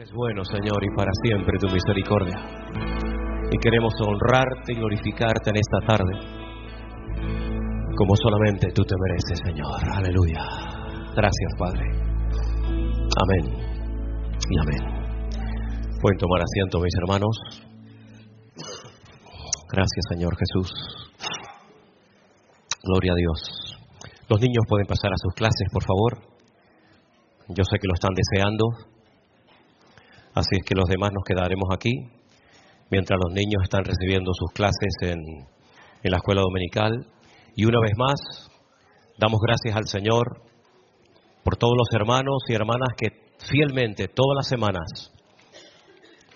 Eres bueno, Señor, y para siempre tu misericordia. Y queremos honrarte y glorificarte en esta tarde, como solamente tú te mereces, Señor. Aleluya. Gracias, Padre. Amén y amén. Pueden tomar asiento, mis hermanos. Gracias, Señor Jesús. Gloria a Dios. Los niños pueden pasar a sus clases, por favor. Yo sé que lo están deseando. Así es que los demás nos quedaremos aquí mientras los niños están recibiendo sus clases en la escuela dominical. Y una vez más, damos gracias al Señor por todos los hermanos y hermanas que fielmente todas las semanas,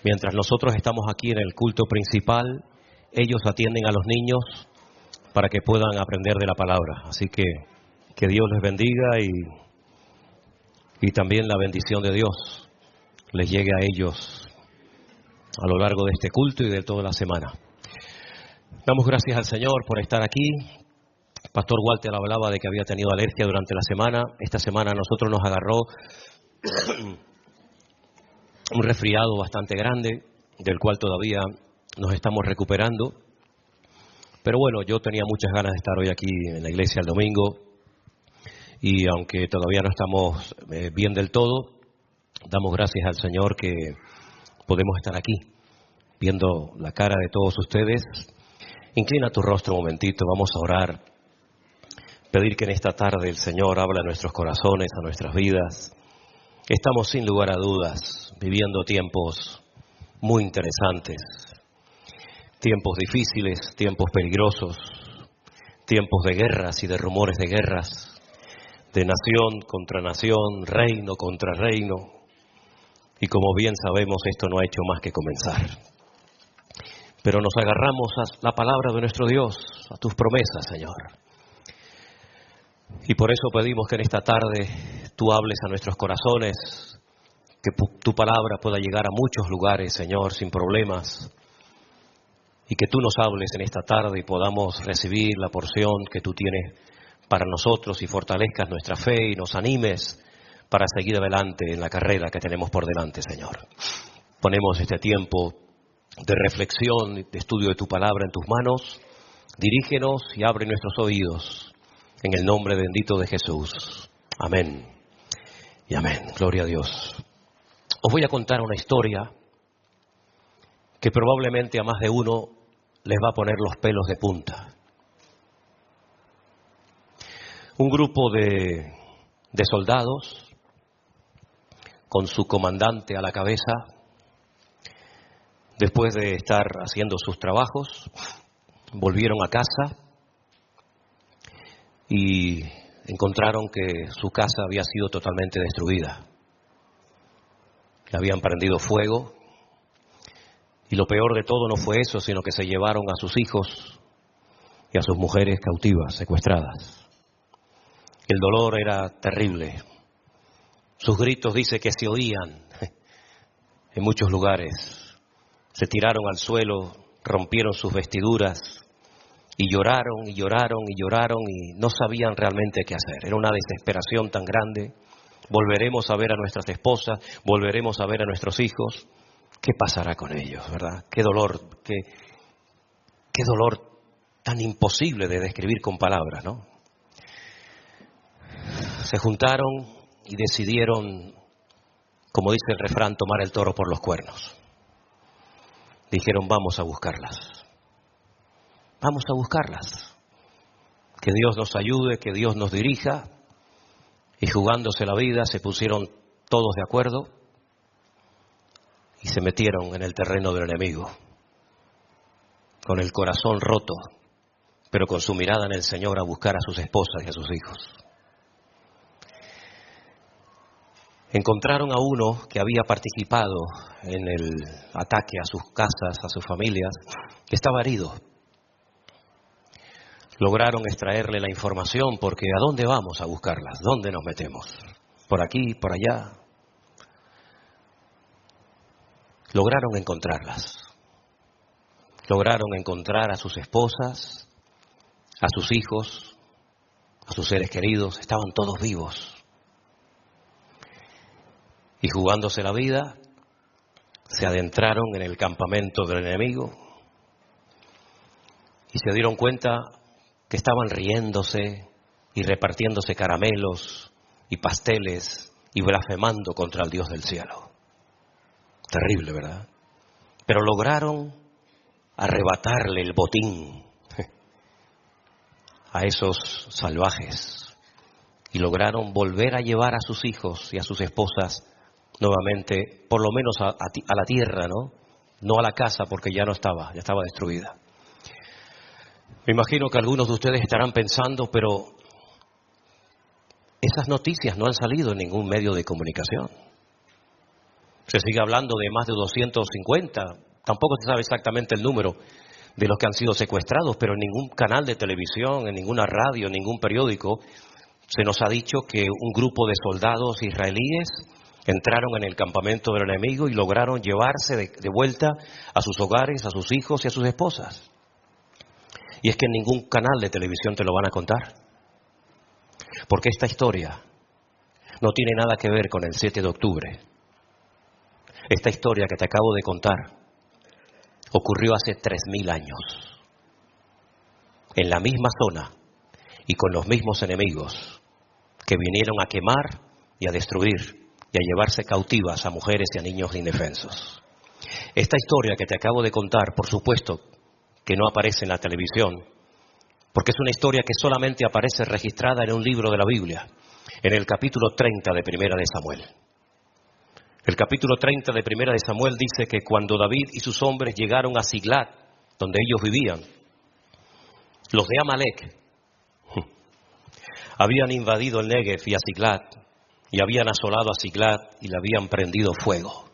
mientras nosotros estamos aquí en el culto principal, ellos atienden a los niños para que puedan aprender de la palabra. Así que Dios les bendiga y también la bendición de Dios les llegue a ellos a lo largo de este culto y de toda la semana. Damos gracias al Señor por estar aquí. Pastor Walter hablaba de que había tenido alergia durante la semana. Esta semana a nosotros nos agarró un resfriado bastante grande, del cual todavía nos estamos recuperando. Pero bueno, yo tenía muchas ganas de estar hoy aquí en la iglesia el domingo. Y aunque todavía no estamos bien del todo, damos gracias al Señor que podemos estar aquí, viendo la cara de todos ustedes. Inclina tu rostro un momentito, vamos a orar. Pedir que en esta tarde el Señor habla a nuestros corazones, a nuestras vidas. Estamos sin lugar a dudas viviendo tiempos muy interesantes. Tiempos difíciles, tiempos peligrosos, tiempos de guerras y de rumores de guerras, de nación contra nación, reino contra reino. Y como bien sabemos, esto no ha hecho más que comenzar. Pero nos agarramos a la palabra de nuestro Dios, a tus promesas, Señor. Y por eso pedimos que en esta tarde tú hables a nuestros corazones, que tu palabra pueda llegar a muchos lugares, Señor, sin problemas. Y que tú nos hables en esta tarde y podamos recibir la porción que tú tienes para nosotros y fortalezcas nuestra fe y nos animes para seguir adelante en la carrera que tenemos por delante, Señor. Ponemos este tiempo de reflexión, de estudio de tu palabra en tus manos. Dirígenos y abre nuestros oídos en el nombre bendito de Jesús. Amén y amén. Gloria a Dios. Os voy a contar una historia que probablemente a más de uno les va a poner los pelos de punta. Un grupo de soldados, con su comandante a la cabeza, después de estar haciendo sus trabajos, volvieron a casa y encontraron que su casa había sido totalmente destruida. Le habían prendido fuego y lo peor de todo no fue eso, sino que se llevaron a sus hijos y a sus mujeres cautivas, secuestradas. El dolor era terrible. Sus gritos dice que se oían en muchos lugares. Se tiraron al suelo, rompieron sus vestiduras y lloraron y lloraron y lloraron y no sabían realmente qué hacer. Era una desesperación tan grande. Volveremos a ver a nuestras esposas, volveremos a ver a nuestros hijos. ¿Qué pasará con ellos, verdad? Qué dolor tan imposible de describir con palabras, ¿no? Se juntaron y decidieron, como dice el refrán, tomar el toro por los cuernos. Dijeron, vamos a buscarlas. Vamos a buscarlas. Que Dios nos ayude, que Dios nos dirija. Y jugándose la vida, se pusieron todos de acuerdo y se metieron en el terreno del enemigo. Con el corazón roto, pero con su mirada en el Señor a buscar a sus esposas y a sus hijos. Encontraron a uno que había participado en el ataque a sus casas, a sus familias, que estaba herido. Lograron extraerle la información porque ¿a dónde vamos a buscarlas? ¿Dónde nos metemos? ¿Por aquí? ¿Por allá? Lograron encontrarlas. Lograron encontrar a sus esposas, a sus hijos, a sus seres queridos. Estaban todos vivos. Y jugándose la vida, se adentraron en el campamento del enemigo y se dieron cuenta que estaban riéndose y repartiéndose caramelos y pasteles y blasfemando contra el Dios del cielo. Terrible, ¿verdad? Pero lograron arrebatarle el botín a esos salvajes y lograron volver a llevar a sus hijos y a sus esposas nuevamente, por lo menos a la tierra, ¿no? No a la casa, porque ya estaba destruida. Me imagino que algunos de ustedes estarán pensando, pero esas noticias no han salido en ningún medio de comunicación. Se sigue hablando de más de 250, tampoco se sabe exactamente el número de los que han sido secuestrados, pero en ningún canal de televisión, en ninguna radio, en ningún periódico, se nos ha dicho que un grupo de soldados israelíes entraron en el campamento del enemigo y lograron llevarse de vuelta a sus hogares, a sus hijos y a sus esposas. Y es que en ningún canal de televisión te lo van a contar. Porque esta historia no tiene nada que ver con el 7 de octubre. Esta historia que te acabo de contar ocurrió hace 3.000 años. En la misma zona y con los mismos enemigos que vinieron a quemar y a destruir y a llevarse cautivas a mujeres y a niños indefensos. Esta historia que te acabo de contar, por supuesto, que no aparece en la televisión, porque es una historia que solamente aparece registrada en un libro de la Biblia, en el capítulo 30 de Primera de Samuel. El capítulo 30 de Primera de Samuel dice que cuando David y sus hombres llegaron a Siglat, donde ellos vivían, los de Amalek habían invadido el Negev y a Siglat, y habían asolado a Siglat y le habían prendido fuego.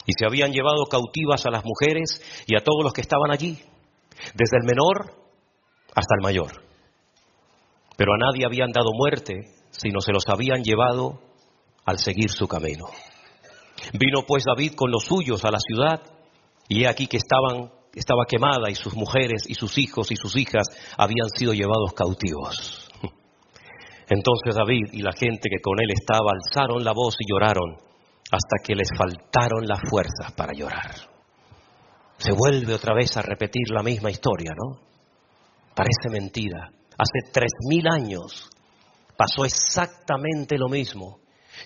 Y se habían llevado cautivas a las mujeres y a todos los que estaban allí, desde el menor hasta el mayor. Pero a nadie habían dado muerte, sino se los habían llevado al seguir su camino. Vino pues David con los suyos a la ciudad, y he aquí que estaba quemada, y sus mujeres y sus hijos y sus hijas habían sido llevados cautivos. Entonces David y la gente que con él estaba alzaron la voz y lloraron hasta que les faltaron las fuerzas para llorar. Se vuelve otra vez a repetir la misma historia, ¿no? Parece mentira. Hace 3.000 años pasó exactamente lo mismo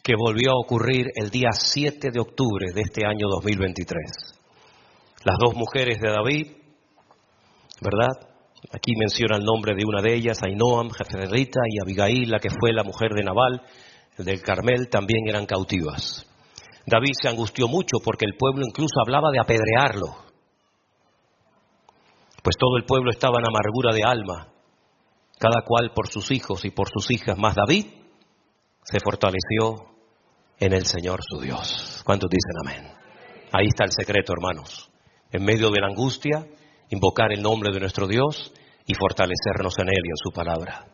que volvió a ocurrir el día 7 de octubre de este año 2023. Las dos mujeres de David, ¿verdad? Aquí menciona el nombre de una de ellas, Ahinoam, Jezreelita, y Abigail, la que fue la mujer de Nabal, del Carmel, también eran cautivas. David se angustió mucho porque el pueblo incluso hablaba de apedrearlo. Pues todo el pueblo estaba en amargura de alma, cada cual por sus hijos y por sus hijas, más David se fortaleció en el Señor su Dios. ¿Cuántos dicen amén? Ahí está el secreto, hermanos. En medio de la angustia, invocar el nombre de nuestro Dios y fortalecernos en Él y en su palabra.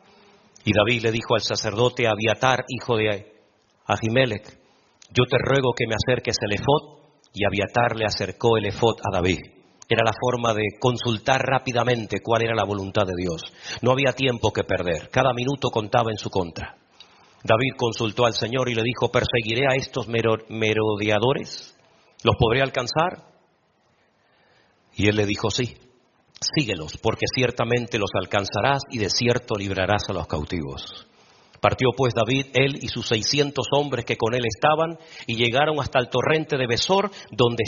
Y David le dijo al sacerdote Abiatar, hijo de Ahimelech: yo te ruego que me acerques el efod. Y Abiatar le acercó el efod a David. Era la forma de consultar rápidamente cuál era la voluntad de Dios. No había tiempo que perder, cada minuto contaba en su contra. David consultó al Señor y le dijo: ¿perseguiré a estos merodeadores? ¿Los podré alcanzar? Y él le dijo: sí, síguelos, porque ciertamente los alcanzarás y de cierto librarás a los cautivos. Partió pues David, él y sus 600 hombres que con él estaban, y llegaron hasta el torrente de Besor, donde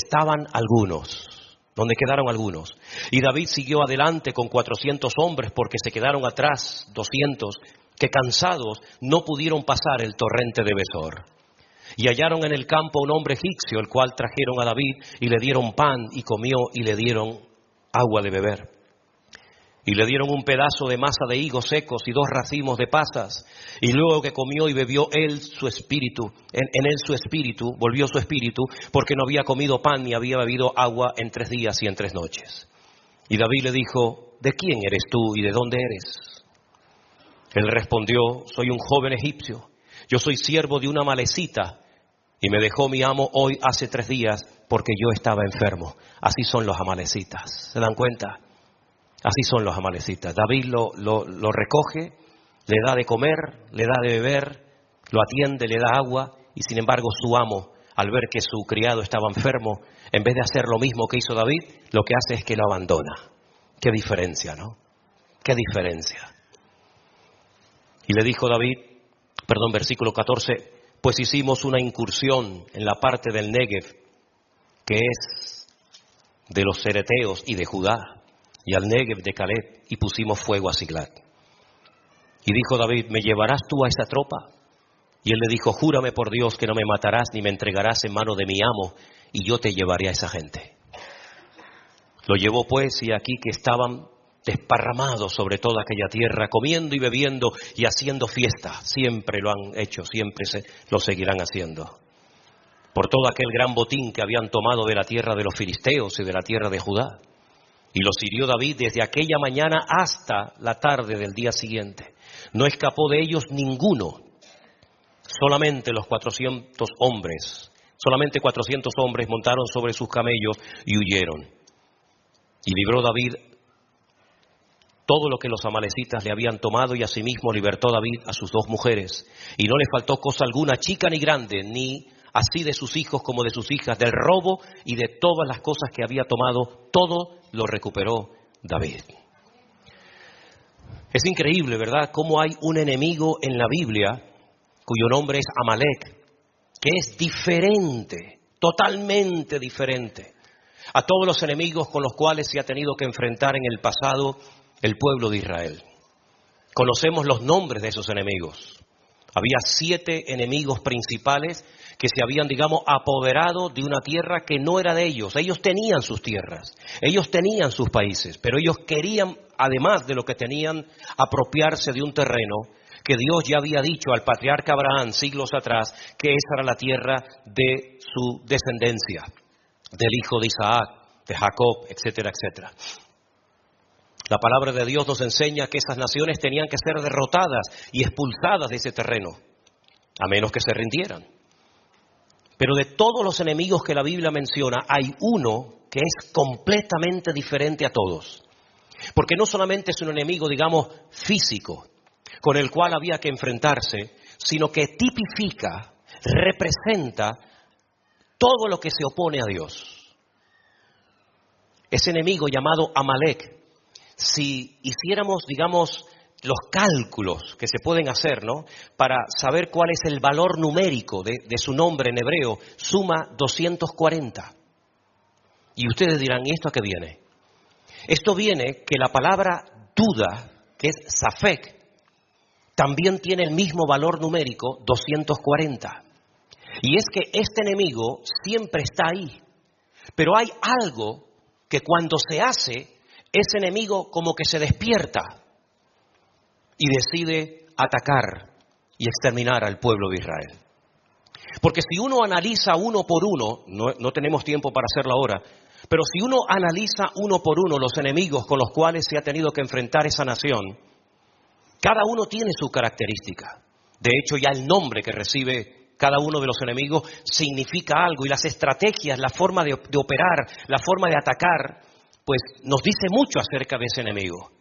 quedaron algunos. Y David siguió adelante con 400 hombres, porque se quedaron atrás 200, que cansados no pudieron pasar el torrente de Besor. Y hallaron en el campo un hombre egipcio, el cual trajeron a David, y le dieron pan, y comió, y le dieron agua de beber. Y le dieron un pedazo de masa de higos secos y 2 racimos de pasas. Y luego que comió y bebió él su espíritu, en él su espíritu, volvió su espíritu, porque no había comido pan ni había bebido agua en 3 días y en 3 noches. Y David le dijo: ¿de quién eres tú y de dónde eres? Él respondió: soy un joven egipcio. Yo soy siervo de una amalecita, y me dejó mi amo hoy hace 3 días, porque yo estaba enfermo. Así son los amalecitas. ¿Se dan cuenta? Así son los amalecitas. David lo recoge, le da de comer, le da de beber, lo atiende, le da agua, y sin embargo su amo al ver que su criado estaba enfermo, en vez de hacer lo mismo que hizo David, lo que hace es que lo abandona. Qué diferencia, ¿no? Qué diferencia. Y le dijo David, versículo 14, pues hicimos una incursión en la parte del Negev, que es de los cereteos y de Judá, y al Negev de Caleb, y pusimos fuego a Siglag. Y dijo David, ¿me llevarás tú a esa tropa? Y él le dijo, júrame por Dios que no me matarás ni me entregarás en mano de mi amo, y yo te llevaré a esa gente. Lo llevó pues, y aquí que estaban desparramados sobre toda aquella tierra, comiendo y bebiendo y haciendo fiesta. Siempre lo han hecho, siempre lo seguirán haciendo. Por todo aquel gran botín que habían tomado de la tierra de los filisteos y de la tierra de Judá. Y los hirió David desde aquella mañana hasta la tarde del día siguiente. No escapó de ellos ninguno. Solamente 400 hombres montaron sobre sus camellos y huyeron. Y libró David todo lo que los amalecitas le habían tomado, y asimismo libertó David a sus 2 mujeres. Y no le faltó cosa alguna, chica ni grande, ni así de sus hijos como de sus hijas, del robo y de todas las cosas que había tomado, todo lo recuperó David. Es increíble, ¿verdad?, cómo hay un enemigo en la Biblia cuyo nombre es Amalek, que es diferente, totalmente diferente a todos los enemigos con los cuales se ha tenido que enfrentar en el pasado el pueblo de Israel. Conocemos los nombres de esos enemigos. Había 7 enemigos principales que se habían, apoderado de una tierra que no era de ellos. Ellos tenían sus tierras, ellos tenían sus países, pero ellos querían, además de lo que tenían, apropiarse de un terreno que Dios ya había dicho al patriarca Abraham siglos atrás que esa era la tierra de su descendencia, del hijo de Isaac, de Jacob, etcétera, etcétera. La palabra de Dios nos enseña que esas naciones tenían que ser derrotadas y expulsadas de ese terreno, a menos que se rindieran. Pero de todos los enemigos que la Biblia menciona, hay uno que es completamente diferente a todos. Porque no solamente es un enemigo, físico, con el cual había que enfrentarse, sino que tipifica, representa todo lo que se opone a Dios. Ese enemigo llamado Amalek, si hiciéramos, los cálculos que se pueden hacer, ¿no?, para saber cuál es el valor numérico de su nombre en hebreo, suma 240. Y ustedes dirán, ¿y esto a qué viene? Esto viene que la palabra duda, que es safek, también tiene el mismo valor numérico, 240. Y es que este enemigo siempre está ahí. Pero hay algo que cuando se hace, ese enemigo como que se despierta y decide atacar y exterminar al pueblo de Israel. Porque si uno analiza uno por uno, no tenemos tiempo para hacerlo ahora, pero si uno analiza uno por uno los enemigos con los cuales se ha tenido que enfrentar esa nación, cada uno tiene su característica. De hecho, ya el nombre que recibe cada uno de los enemigos significa algo, y las estrategias, la forma de operar, la forma de atacar, pues nos dice mucho acerca de ese enemigo.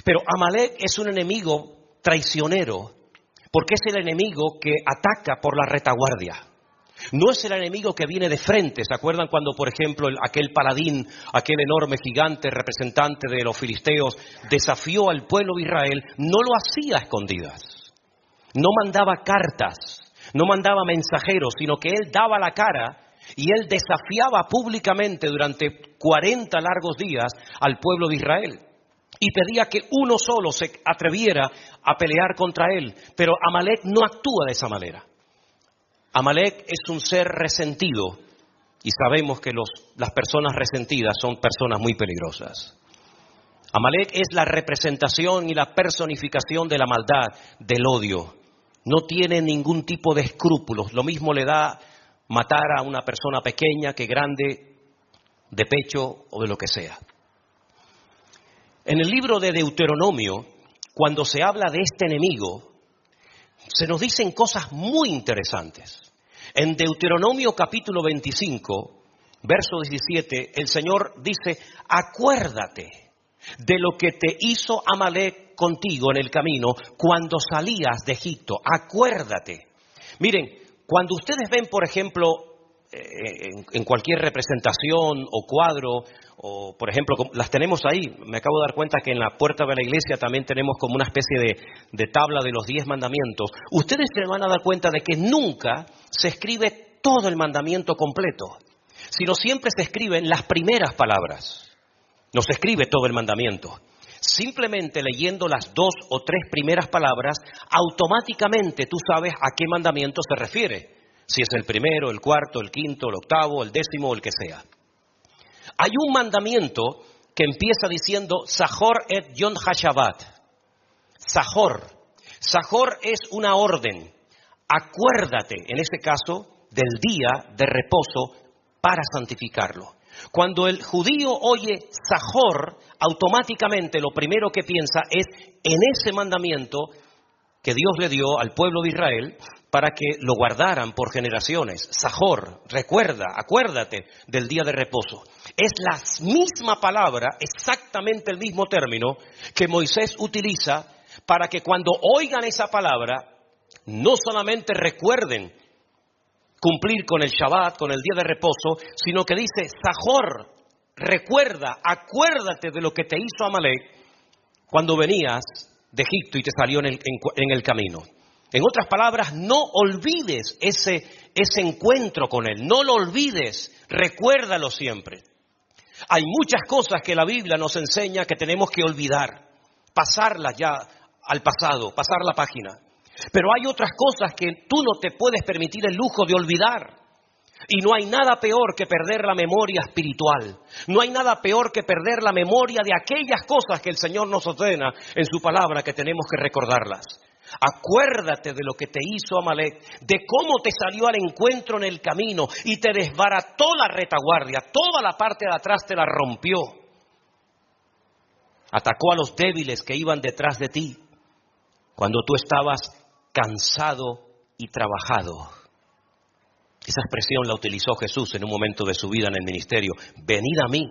Pero Amalek es un enemigo traicionero, porque es el enemigo que ataca por la retaguardia. No es el enemigo que viene de frente. ¿Se acuerdan cuando, por ejemplo, aquel paladín, aquel enorme gigante representante de los filisteos, desafió al pueblo de Israel? No lo hacía a escondidas. No mandaba cartas, no mandaba mensajeros, sino que él daba la cara y él desafiaba públicamente durante 40 largos días al pueblo de Israel. Y pedía que uno solo se atreviera a pelear contra él. Pero Amalek no actúa de esa manera. Amalek es un ser resentido, y sabemos que las personas resentidas son personas muy peligrosas. Amalek es la representación y la personificación de la maldad, del odio. No tiene ningún tipo de escrúpulos. Lo mismo le da matar a una persona pequeña que grande, de pecho o de lo que sea. En el libro de Deuteronomio, cuando se habla de este enemigo, se nos dicen cosas muy interesantes. En Deuteronomio capítulo 25, verso 17, el Señor dice, acuérdate de lo que te hizo Amalek contigo en el camino cuando salías de Egipto. Acuérdate. Miren, cuando ustedes ven, por ejemplo, en cualquier representación o cuadro, o por ejemplo, las tenemos ahí. Me acabo de dar cuenta que en la puerta de la iglesia también tenemos como una especie de tabla de los 10 mandamientos. Ustedes se van a dar cuenta de que nunca se escribe todo el mandamiento completo, sino siempre se escriben las primeras palabras. No se escribe todo el mandamiento. Simplemente leyendo las 2 o 3 primeras palabras, automáticamente tú sabes a qué mandamiento se refiere. Si es el primero, el cuarto, el quinto, el octavo, el décimo o el que sea. Hay un mandamiento que empieza diciendo Zahor et Yom HaShabbat. Zahor. Zahor es una orden. Acuérdate, en este caso, del día de reposo para santificarlo. Cuando el judío oye Zahor, automáticamente lo primero que piensa es en ese mandamiento que Dios le dio al pueblo de Israel para que lo guardaran por generaciones. Zahor, recuerda, acuérdate del día de reposo. Es la misma palabra, exactamente el mismo término que Moisés utiliza para que cuando oigan esa palabra, no solamente recuerden cumplir con el Shabbat, con el día de reposo, sino que dice, Zahor, recuerda, acuérdate de lo que te hizo Amalek cuando venías de Egipto y te salió en el camino. En otras palabras, no olvides ese encuentro con él, no lo olvides, recuérdalo siempre. Hay muchas cosas que la Biblia nos enseña que tenemos que olvidar, pasarlas ya al pasado, pasar la página. Pero hay otras cosas que tú no te puedes permitir el lujo de olvidar. Y no hay nada peor que perder la memoria espiritual. No hay nada peor que perder la memoria de aquellas cosas que el Señor nos ordena en su palabra que tenemos que recordarlas. Acuérdate de lo que te hizo Amalek, de cómo te salió al encuentro en el camino y te desbarató la retaguardia, toda la parte de atrás te la rompió. Atacó a los débiles que iban detrás de ti cuando tú estabas cansado y trabajado. Esa expresión la utilizó Jesús en un momento de su vida en el ministerio. Venid a mí,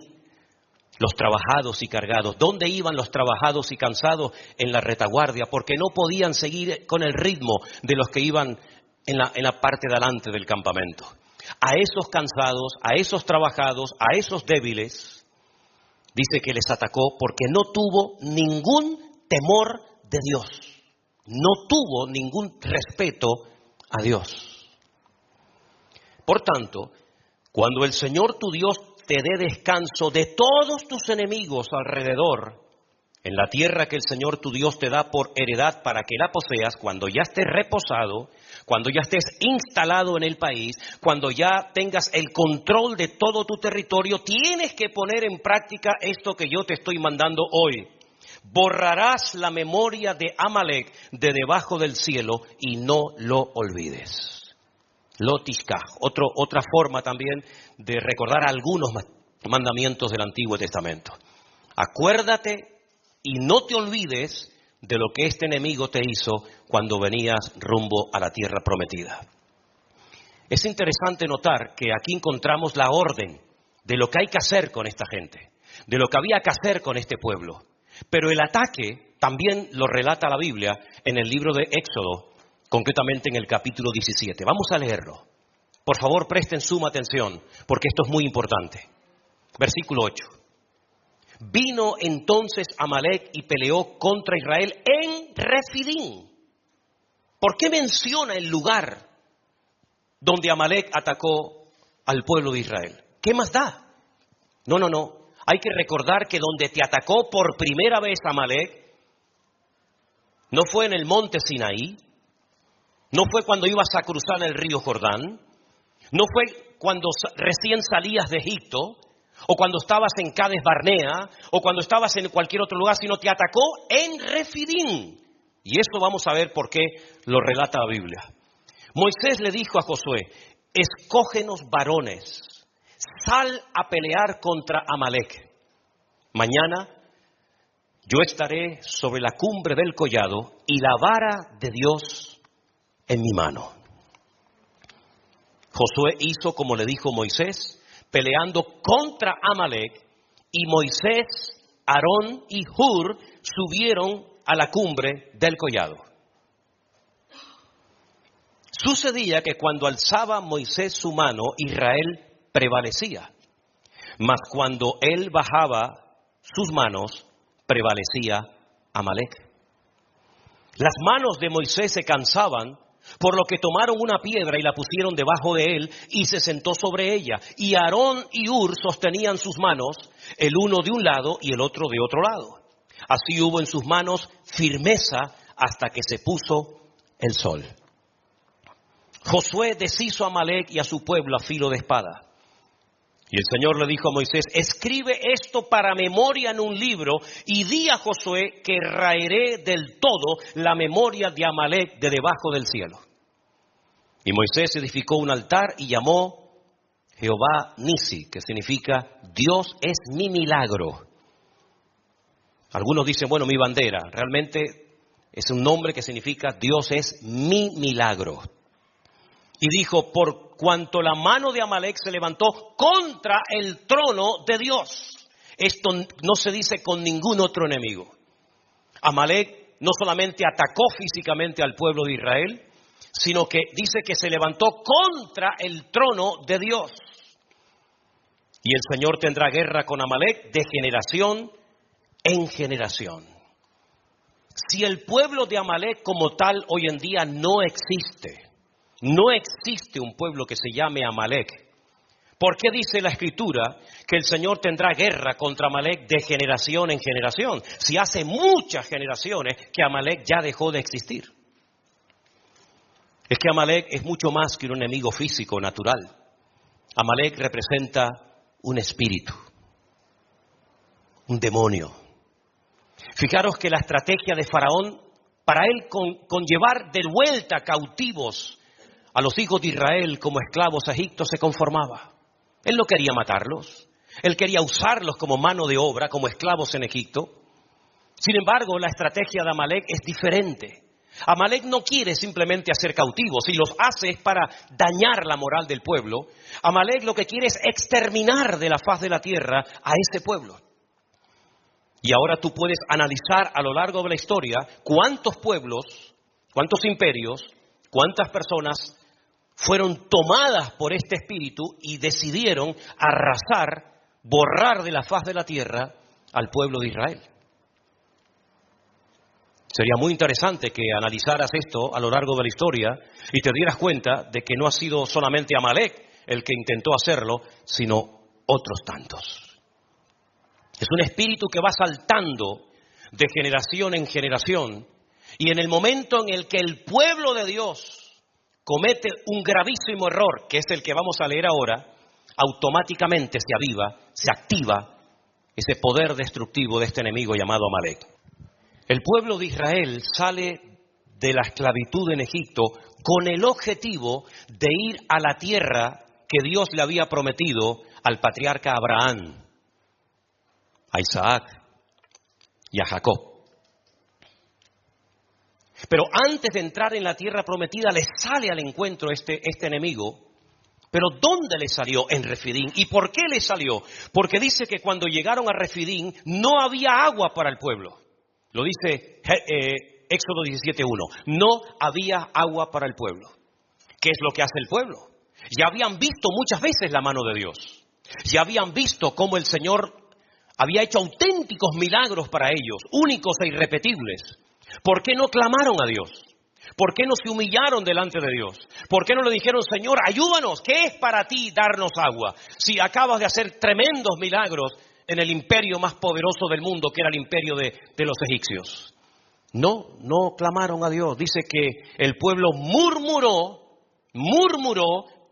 los trabajados y cargados. ¿Dónde iban los trabajados y cansados? En la retaguardia, porque no podían seguir con el ritmo de los que iban en la parte de adelante del campamento. A esos cansados, a esos trabajados, a esos débiles, dice que les atacó porque no tuvo ningún temor de Dios. No tuvo ningún respeto a Dios. Por tanto, cuando el Señor tu Dios te dé descanso de todos tus enemigos alrededor, en la tierra que el Señor tu Dios te da por heredad para que la poseas, cuando ya estés reposado, cuando ya estés instalado en el país, cuando ya tengas el control de todo tu territorio, tienes que poner en práctica esto que yo te estoy mandando hoy. Borrarás la memoria de Amalek de debajo del cielo y no lo olvides. Lo tishkach, otra forma también de recordar algunos mandamientos del Antiguo Testamento. Acuérdate y no te olvides de lo que este enemigo te hizo cuando venías rumbo a la tierra prometida. Es interesante notar que aquí encontramos la orden de lo que hay que hacer con esta gente, de lo que había que hacer con este pueblo. Pero el ataque también lo relata la Biblia en el libro de Éxodo, concretamente en el capítulo 17. Vamos a leerlo. Por favor, presten suma atención, porque esto es muy importante. Versículo 8. Vino entonces Amalek y peleó contra Israel en Refidim. ¿Por qué menciona el lugar donde Amalek atacó al pueblo de Israel? ¿Qué más da? No. Hay que recordar que donde te atacó por primera vez Amalek no fue en el monte Sinaí, no fue cuando ibas a cruzar el río Jordán, no fue cuando recién salías de Egipto, o cuando estabas en Cades Barnea, o cuando estabas en cualquier otro lugar, sino te atacó en Refidim. Y esto vamos a ver por qué lo relata la Biblia. Moisés le dijo a Josué, escógenos varones, sal a pelear contra Amalek. Mañana yo estaré sobre la cumbre del collado y la vara de Dios en mi mano. Josué hizo como le dijo Moisés, peleando contra Amalek, y Moisés, Aarón y Hur subieron a la cumbre del collado. Sucedía que cuando alzaba Moisés su mano, Israel prevalecía. Mas cuando él bajaba sus manos, prevalecía Amalec. Las manos de Moisés se cansaban, por lo que tomaron una piedra y la pusieron debajo de él y se sentó sobre ella. Y Aarón y Hur sostenían sus manos, el uno de un lado y el otro de otro lado. Así hubo en sus manos firmeza hasta que se puso el sol. Josué deshizo a Amalec y a su pueblo a filo de espada. Y el Señor le dijo a Moisés: escribe esto para memoria en un libro y di a Josué que raeré del todo la memoria de Amalec de debajo del cielo. Y Moisés edificó un altar y llamó Jehová Nisi, que significa Dios es mi milagro. Algunos dicen, bueno, mi bandera. Realmente es un nombre que significa Dios es mi milagro. Y dijo, por cuanto la mano de Amalec se levantó contra el trono de Dios. Esto no se dice con ningún otro enemigo. Amalec no solamente atacó físicamente al pueblo de Israel, sino que dice que se levantó contra el trono de Dios. Y el Señor tendrá guerra con Amalec de generación en generación. Si el pueblo de Amalec como tal hoy en día no existe un pueblo que se llame Amalec, ¿por qué dice la Escritura que el Señor tendrá guerra contra Amalec de generación en generación? Si hace muchas generaciones que Amalec ya dejó de existir. Es que Amalec es mucho más que un enemigo físico, natural. Amalec representa un espíritu, un demonio. Fijaros que la estrategia de Faraón, para él con llevar de vuelta cautivos a los hijos de Israel como esclavos a Egipto, se conformaba. Él no quería matarlos, él quería usarlos como mano de obra, como esclavos en Egipto. Sin embargo, la estrategia de Amalec es diferente. Amalec no quiere simplemente hacer cautivos, y los hace es para dañar la moral del pueblo. Amalec lo que quiere es exterminar de la faz de la tierra a ese pueblo. Y ahora tú puedes analizar a lo largo de la historia cuántos pueblos, cuántos imperios, cuántas personas fueron tomadas por este espíritu y decidieron arrasar, borrar de la faz de la tierra al pueblo de Israel. Sería muy interesante que analizaras esto a lo largo de la historia y te dieras cuenta de que no ha sido solamente Amalec el que intentó hacerlo, sino otros tantos. Es un espíritu que va saltando de generación en generación, y en el momento en el que el pueblo de Dios comete un gravísimo error, que es el que vamos a leer ahora, automáticamente se aviva, se activa ese poder destructivo de este enemigo llamado Amalec. El pueblo de Israel sale de la esclavitud en Egipto con el objetivo de ir a la tierra que Dios le había prometido al patriarca Abraham, a Isaac y a Jacob. Pero antes de entrar en la tierra prometida, le sale al encuentro este enemigo. ¿Pero dónde le salió? En Refidín. ¿Y por qué le salió? Porque dice que cuando llegaron a Refidín no había agua para el pueblo. Lo dice Éxodo 17:1. No había agua para el pueblo. ¿Qué es lo que hace el pueblo? Ya habían visto muchas veces la mano de Dios. Ya habían visto cómo el Señor había hecho auténticos milagros para ellos, únicos e irrepetibles. ¿Por qué no clamaron a Dios? ¿Por qué no se humillaron delante de Dios? ¿Por qué no le dijeron, Señor, ayúdanos? ¿Qué es para ti darnos agua? Si acabas de hacer tremendos milagros en el imperio más poderoso del mundo, que era el imperio de los egipcios. No clamaron a Dios. Dice que el pueblo murmuró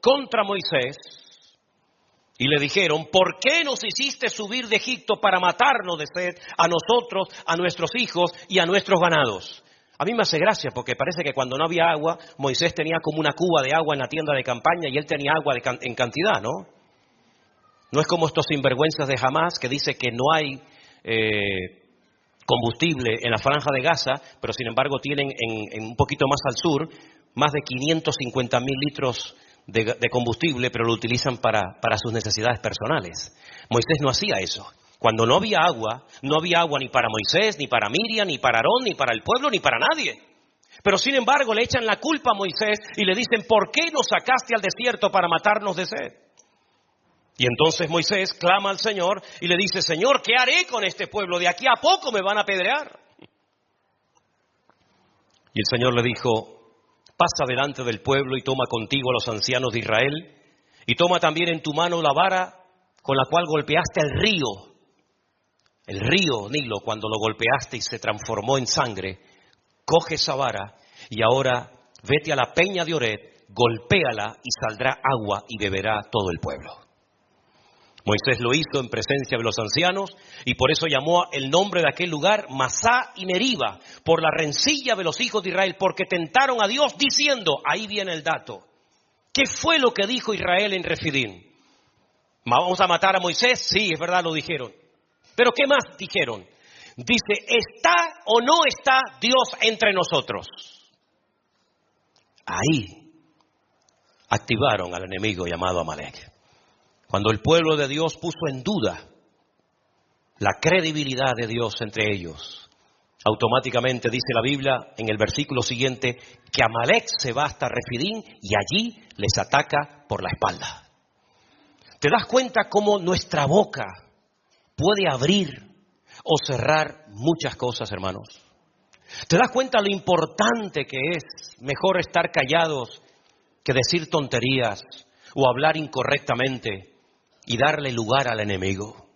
contra Moisés. Y le dijeron, ¿por qué nos hiciste subir de Egipto para matarnos de sed a nosotros, a nuestros hijos y a nuestros ganados? A mí me hace gracia porque parece que cuando no había agua, Moisés tenía como una cuba de agua en la tienda de campaña y él tenía agua en cantidad, ¿no? No es como estos sinvergüenzas de Hamás que dice que no hay combustible en la franja de Gaza, pero sin embargo tienen en un poquito más al sur más de 550.000 litros de combustible, pero lo utilizan para sus necesidades personales. Moisés no hacía eso. Cuando no había agua ni para Moisés, ni para Miriam, ni para Aarón, ni para el pueblo, ni para nadie. Pero sin embargo le echan la culpa a Moisés y le dicen, ¿por qué nos sacaste al desierto para matarnos de sed? Y entonces Moisés clama al Señor y le dice, Señor, ¿qué haré con este pueblo? De aquí a poco me van a apedrear. Y el Señor le dijo, pasa delante del pueblo y toma contigo a los ancianos de Israel y toma también en tu mano la vara con la cual golpeaste el río Nilo, cuando lo golpeaste y se transformó en sangre. Coge esa vara y ahora vete a la peña de Oreb, golpéala y saldrá agua y beberá todo el pueblo. Moisés lo hizo en presencia de los ancianos y por eso llamó el nombre de aquel lugar Masá y Meriba, por la rencilla de los hijos de Israel, porque tentaron a Dios diciendo, ahí viene el dato, ¿qué fue lo que dijo Israel en Refidim? ¿Vamos a matar a Moisés? Sí, es verdad, lo dijeron. ¿Pero qué más dijeron? Dice, ¿está o no está Dios entre nosotros? Ahí activaron al enemigo llamado Amalek. Cuando el pueblo de Dios puso en duda la credibilidad de Dios entre ellos, automáticamente dice la Biblia en el versículo siguiente que Amalek se va hasta Refidim y allí les ataca por la espalda. ¿Te das cuenta cómo nuestra boca puede abrir o cerrar muchas cosas, hermanos? ¿Te das cuenta lo importante que es mejor estar callados que decir tonterías o hablar incorrectamente y darle lugar al enemigo?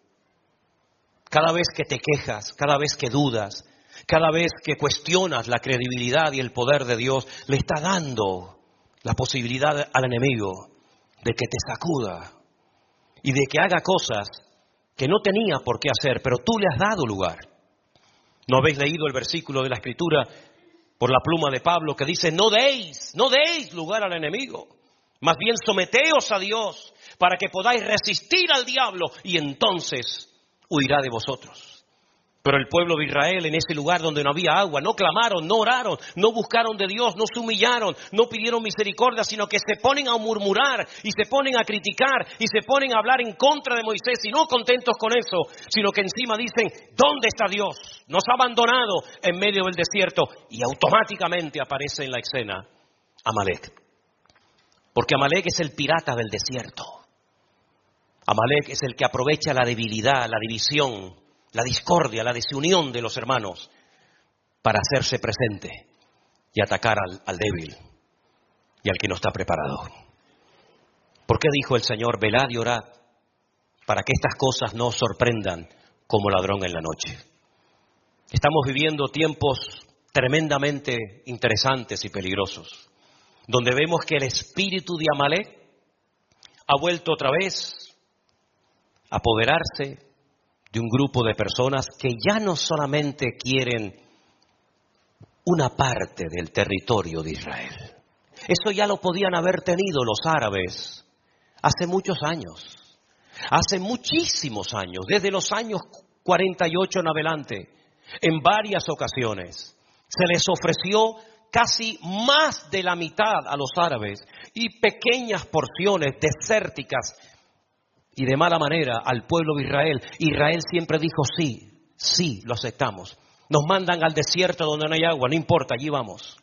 Cada vez que te quejas, cada vez que dudas, cada vez que cuestionas la credibilidad y el poder de Dios, le está dando la posibilidad al enemigo de que te sacuda y de que haga cosas que no tenía por qué hacer, pero tú le has dado lugar. ¿No habéis leído el versículo de la Escritura por la pluma de Pablo que dice, no deis lugar al enemigo, más bien someteos a Dios para que podáis resistir al diablo y entonces huirá de vosotros? Pero el pueblo de Israel en ese lugar donde no había agua, no clamaron, no oraron, no buscaron de Dios, no se humillaron, no pidieron misericordia, sino que se ponen a murmurar y se ponen a criticar y se ponen a hablar en contra de Moisés y no contentos con eso, sino que encima dicen, ¿dónde está Dios? Nos ha abandonado en medio del desierto y automáticamente aparece en la escena Amalek. Porque Amalek es el pirata del desierto. Amalek es el que aprovecha la debilidad, la división, la discordia, la desunión de los hermanos para hacerse presente y atacar al débil y al que no está preparado. ¿Por qué dijo el Señor, velad y orad para que estas cosas no os sorprendan como ladrón en la noche? Estamos viviendo tiempos tremendamente interesantes y peligrosos, donde vemos que el espíritu de Amalek ha vuelto otra vez a apoderarse de un grupo de personas que ya no solamente quieren una parte del territorio de Israel. Eso ya lo podían haber tenido los árabes hace muchos años, hace muchísimos años, desde los años 48 en adelante, en varias ocasiones. Se les ofreció casi más de la mitad a los árabes y pequeñas porciones desérticas y de mala manera al pueblo de Israel. Israel siempre dijo sí, lo aceptamos. Nos mandan al desierto donde no hay agua, no importa, allí vamos.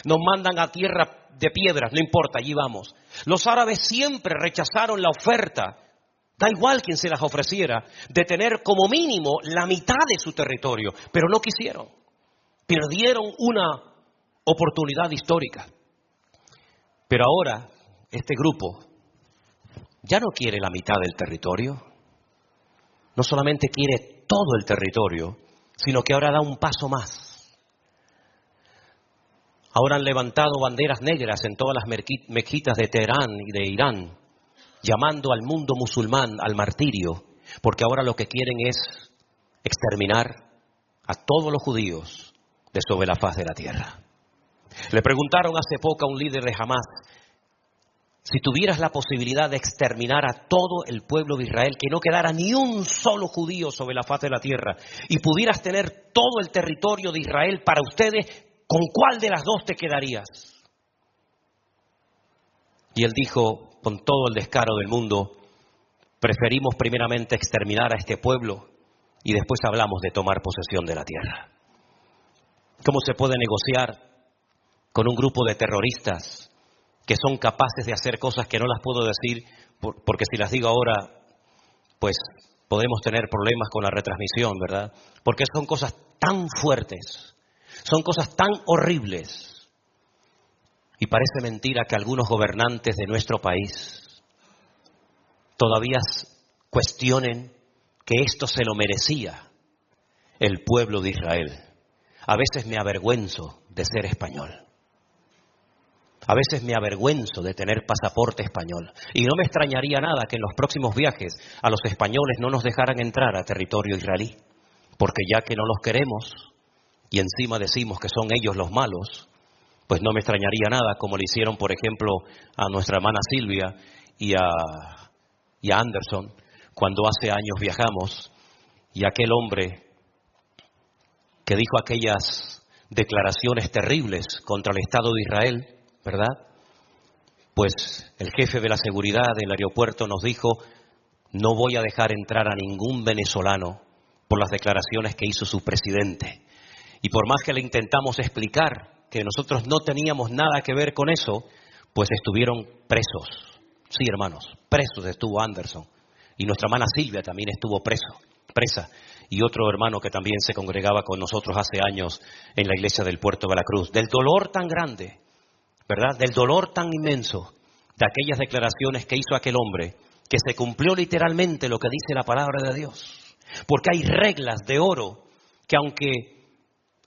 Nos mandan a tierra de piedras, no importa, allí vamos. Los árabes siempre rechazaron la oferta, da igual quien se las ofreciera, de tener como mínimo la mitad de su territorio, pero no quisieron. Perdieron una oportunidad histórica. Pero ahora este grupo ya no quiere la mitad del territorio, no solamente quiere todo el territorio, sino que ahora da un paso más. Ahora han levantado banderas negras en todas las mezquitas de Teherán y de Irán, llamando al mundo musulmán al martirio, porque ahora lo que quieren es exterminar a todos los judíos de sobre la faz de la tierra. Le preguntaron hace poco a un líder de Hamás, si tuvieras la posibilidad de exterminar a todo el pueblo de Israel, que no quedara ni un solo judío sobre la faz de la tierra, y pudieras tener todo el territorio de Israel para ustedes, ¿con cuál de las dos te quedarías? Y él dijo, con todo el descaro del mundo, preferimos primeramente exterminar a este pueblo y después hablamos de tomar posesión de la tierra. ¿Cómo se puede negociar con un grupo de terroristas que son capaces de hacer cosas que no las puedo decir porque si las digo ahora, pues podemos tener problemas con la retransmisión, ¿verdad? Porque son cosas tan fuertes, son cosas tan horribles. Y parece mentira que algunos gobernantes de nuestro país todavía cuestionen que esto se lo merecía el pueblo de Israel. A veces me avergüenzo de ser español. A veces me avergüenzo de tener pasaporte español. Y no me extrañaría nada que en los próximos viajes a los españoles no nos dejaran entrar a territorio israelí. Porque ya que no los queremos y encima decimos que son ellos los malos, pues no me extrañaría nada como le hicieron, por ejemplo, a nuestra hermana Silvia y a Anderson cuando hace años viajamos y aquel hombre que dijo aquellas declaraciones terribles contra el Estado de Israel, ¿verdad? Pues el jefe de la seguridad del aeropuerto nos dijo: no voy a dejar entrar a ningún venezolano por las declaraciones que hizo su presidente. Y por más que le intentamos explicar que nosotros no teníamos nada que ver con eso, pues estuvieron presos. Sí, hermanos, presos estuvo Anderson. Y nuestra hermana Silvia también estuvo presa. Y otro hermano que también se congregaba con nosotros hace años en la iglesia del Puerto de la Cruz. Del dolor tan grande, ¿verdad? Del dolor tan inmenso de aquellas declaraciones que hizo aquel hombre, que se cumplió literalmente lo que dice la palabra de Dios. Porque hay reglas de oro que aunque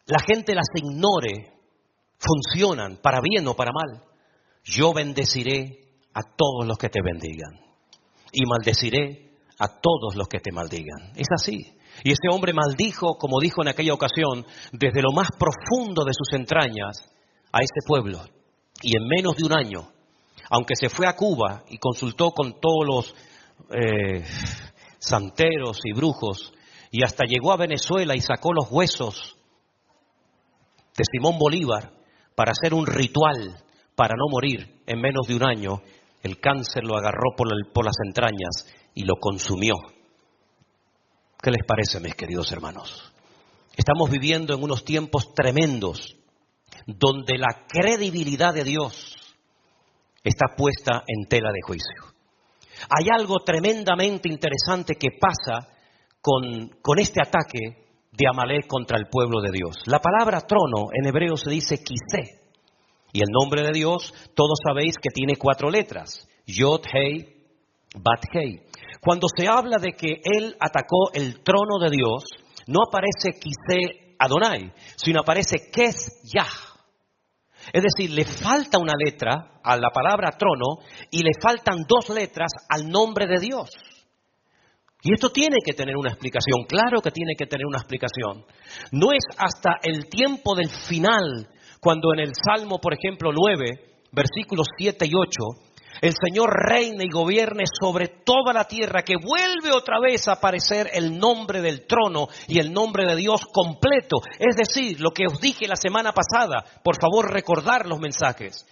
la gente las ignore, funcionan para bien o para mal. Yo bendeciré a todos los que te bendigan y maldeciré a todos los que te maldigan. Es así. Y ese hombre maldijo, como dijo en aquella ocasión, desde lo más profundo de sus entrañas a ese pueblo. Y en menos de un año, aunque se fue a Cuba y consultó con todos los santeros y brujos, y hasta llegó a Venezuela y sacó los huesos de Simón Bolívar para hacer un ritual para no morir, en menos de un año el cáncer lo agarró por las entrañas y lo consumió. ¿Qué les parece, mis queridos hermanos? Estamos viviendo en unos tiempos tremendos donde la credibilidad de Dios está puesta en tela de juicio. Hay algo tremendamente interesante que pasa con este ataque de Amalek contra el pueblo de Dios. La palabra trono en hebreo se dice kisé. Y el nombre de Dios, todos sabéis que tiene 4 letras. Yod, Hei, Bat, Hei. Cuando se habla de que él atacó el trono de Dios, no aparece kisé Adonai, sino aparece Kes Yah. Es decir, le falta una letra a la palabra trono y le faltan 2 letras al nombre de Dios. Y esto tiene que tener una explicación, claro que tiene que tener una explicación. No es hasta el tiempo del final, cuando en el Salmo, por ejemplo, 9, versículos 7 y 8, el Señor reina y gobierne sobre toda la tierra, que vuelve otra vez a aparecer el nombre del trono y el nombre de Dios completo. Es decir, lo que os dije la semana pasada, por favor recordar los mensajes.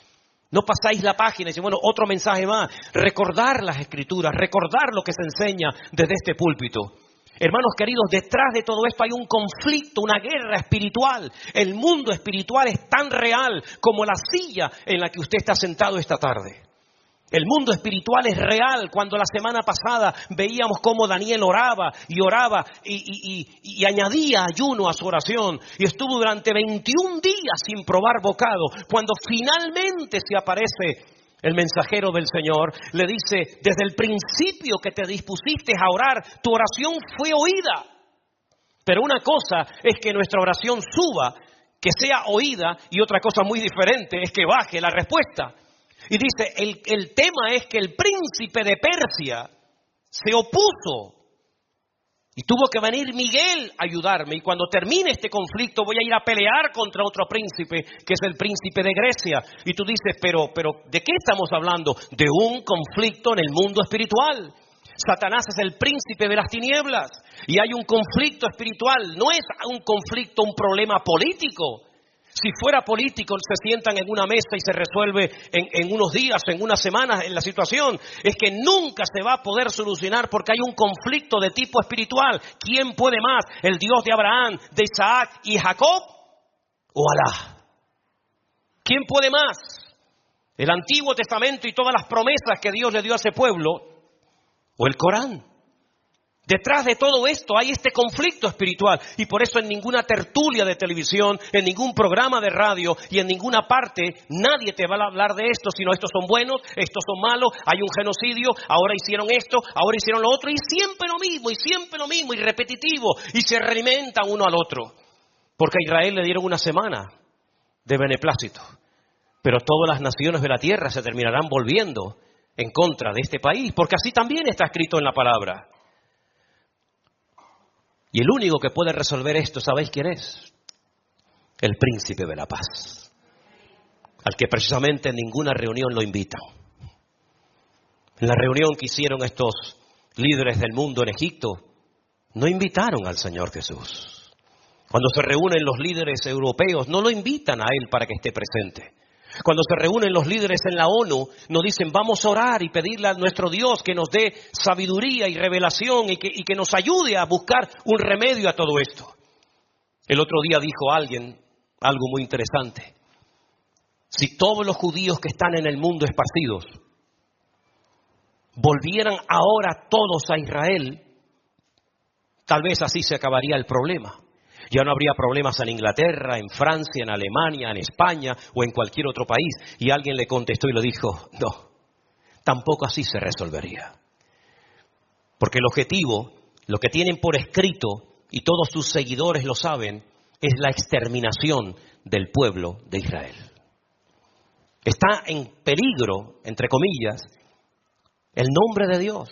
No pasáis la página y decís, bueno, otro mensaje más. Recordar las Escrituras, recordar lo que se enseña desde este púlpito. Hermanos queridos, detrás de todo esto hay un conflicto, una guerra espiritual. El mundo espiritual es tan real como la silla en la que usted está sentado esta tarde. El mundo espiritual es real. Cuando la semana pasada veíamos cómo Daniel oraba y añadía ayuno a su oración y estuvo durante 21 días sin probar bocado. Cuando finalmente se aparece el mensajero del Señor, le dice: desde el principio que te dispusiste a orar, tu oración fue oída. Pero una cosa es que nuestra oración suba, que sea oída, y otra cosa muy diferente es que baje la respuesta. Y dice, el tema es que el príncipe de Persia se opuso y tuvo que venir Miguel a ayudarme. Y cuando termine este conflicto voy a ir a pelear contra otro príncipe, que es el príncipe de Grecia. Y tú dices, pero ¿de qué estamos hablando? De un conflicto en el mundo espiritual. Satanás es el príncipe de las tinieblas y hay un conflicto espiritual. No es un conflicto, un problema político. Si fuera político, se sientan en una mesa y se resuelve en unos días, en unas semanas en la situación. Es que nunca se va a poder solucionar porque hay un conflicto de tipo espiritual. ¿Quién puede más? ¿El Dios de Abraham, de Isaac y Jacob? ¿O Alá? ¿Quién puede más? ¿El Antiguo Testamento y todas las promesas que Dios le dio a ese pueblo? ¿O el Corán? Detrás de todo esto hay este conflicto espiritual y por eso en ninguna tertulia de televisión, en ningún programa de radio y en ninguna parte nadie te va a hablar de esto, sino estos son buenos, estos son malos, hay un genocidio, ahora hicieron esto, ahora hicieron lo otro y siempre lo mismo y repetitivo y se realimentan uno al otro. Porque a Israel le dieron una semana de beneplácito, pero todas las naciones de la tierra se terminarán volviendo en contra de este país, porque así también está escrito en la palabra. Y el único que puede resolver esto, ¿sabéis quién es? El príncipe de la paz, al que precisamente en ninguna reunión lo invitan. En la reunión que hicieron estos líderes del mundo en Egipto, no invitaron al Señor Jesús. Cuando se reúnen los líderes europeos, no lo invitan a Él para que esté presente. Cuando se reúnen los líderes en la ONU, nos dicen vamos a orar y pedirle a nuestro Dios que nos dé sabiduría y revelación y que nos ayude a buscar un remedio a todo esto. El otro día dijo alguien algo muy interesante. Si todos los judíos que están en el mundo esparcidos volvieran ahora todos a Israel, tal vez así se acabaría el problema. Ya no habría problemas en Inglaterra, en Francia, en Alemania, en España o en cualquier otro país. Y alguien le contestó y le dijo, no, tampoco así se resolvería. Porque el objetivo, lo que tienen por escrito, y todos sus seguidores lo saben, es la exterminación del pueblo de Israel. Está en peligro, entre comillas, el nombre de Dios.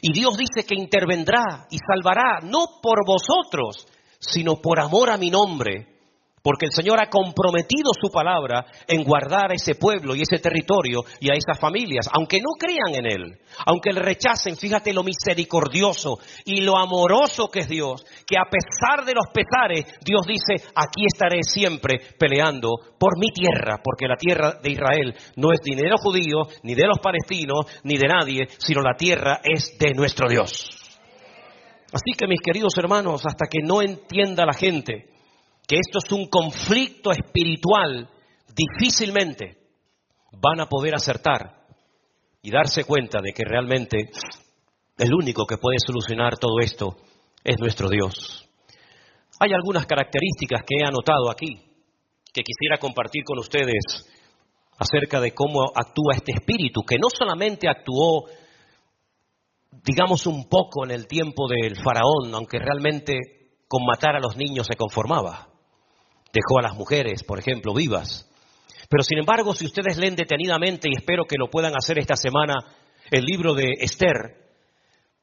Y Dios dice que intervendrá y salvará, no por vosotros, sino por amor a mi nombre, porque el Señor ha comprometido su palabra en guardar a ese pueblo y ese territorio y a esas familias, aunque no crean en Él, aunque le rechacen. Fíjate lo misericordioso y lo amoroso que es Dios, que a pesar de los pesares, Dios dice, aquí estaré siempre peleando por mi tierra, porque la tierra de Israel no es ni de los judíos, ni de los palestinos, ni de nadie, sino la tierra es de nuestro Dios. Así que mis queridos hermanos, hasta que no entienda la gente que esto es un conflicto espiritual, difícilmente van a poder acertar y darse cuenta de que realmente el único que puede solucionar todo esto es nuestro Dios. Hay algunas características que he anotado aquí que quisiera compartir con ustedes acerca de cómo actúa este espíritu, que no solamente actuó digamos un poco en el tiempo del faraón, aunque realmente con matar a los niños se conformaba. Dejó a las mujeres, por ejemplo, vivas. Pero sin embargo, si ustedes leen detenidamente, y espero que lo puedan hacer esta semana, el libro de Esther,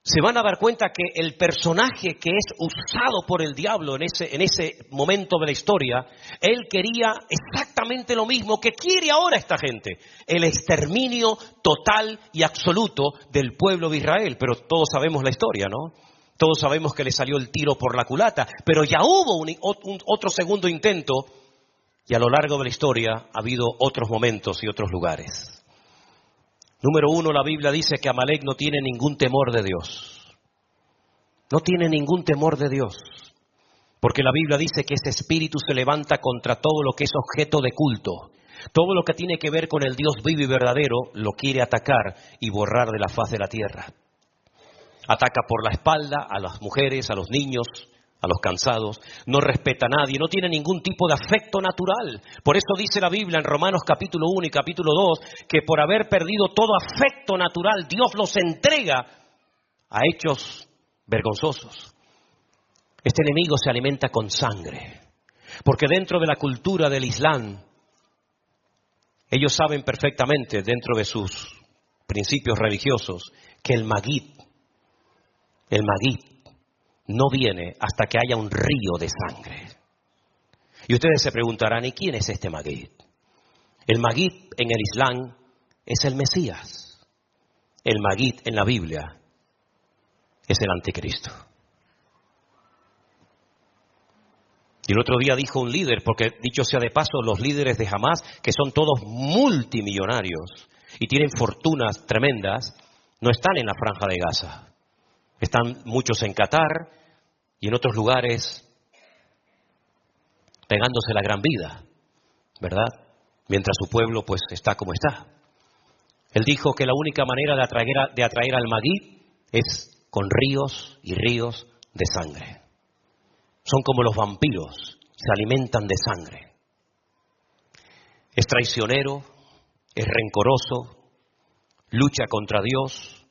se van a dar cuenta que el personaje que es usado por el diablo en ese momento de la historia, él quería exactamente lo mismo que quiere ahora esta gente, el exterminio total y absoluto del pueblo de Israel. Pero todos sabemos la historia, ¿no? Todos sabemos que le salió el tiro por la culata, pero ya hubo otro segundo intento y a lo largo de la historia ha habido otros momentos y otros lugares. Número 1, la Biblia dice que Amalek no tiene ningún temor de Dios. No tiene ningún temor de Dios. Porque la Biblia dice que ese espíritu se levanta contra todo lo que es objeto de culto. Todo lo que tiene que ver con el Dios vivo y verdadero lo quiere atacar y borrar de la faz de la tierra. Ataca por la espalda a las mujeres, a los niños, a los cansados. No respeta a nadie, no tiene ningún tipo de afecto natural. Por eso dice la Biblia en Romanos capítulo 1 y capítulo 2 que por haber perdido todo afecto natural, Dios los entrega a hechos vergonzosos. Este enemigo se alimenta con sangre, porque dentro de la cultura del Islam, ellos saben perfectamente, dentro de sus principios religiosos, que el Maguid no viene hasta que haya un río de sangre. Y ustedes se preguntarán, ¿y quién es este Maguid? El Maguid en el Islam es el Mesías. El Maguid en la Biblia es el Anticristo. Y el otro día dijo un líder, porque dicho sea de paso, los líderes de Hamás, que son todos multimillonarios y tienen fortunas tremendas, no están en la Franja de Gaza. Están muchos en Qatar y en otros lugares pegándose la gran vida, ¿verdad? mientras su pueblo pues está como está. Él dijo que la única manera de atraer al Magid es con ríos y ríos de sangre. Son como los vampiros, se alimentan de sangre. Es traicionero, es rencoroso, lucha contra Dios.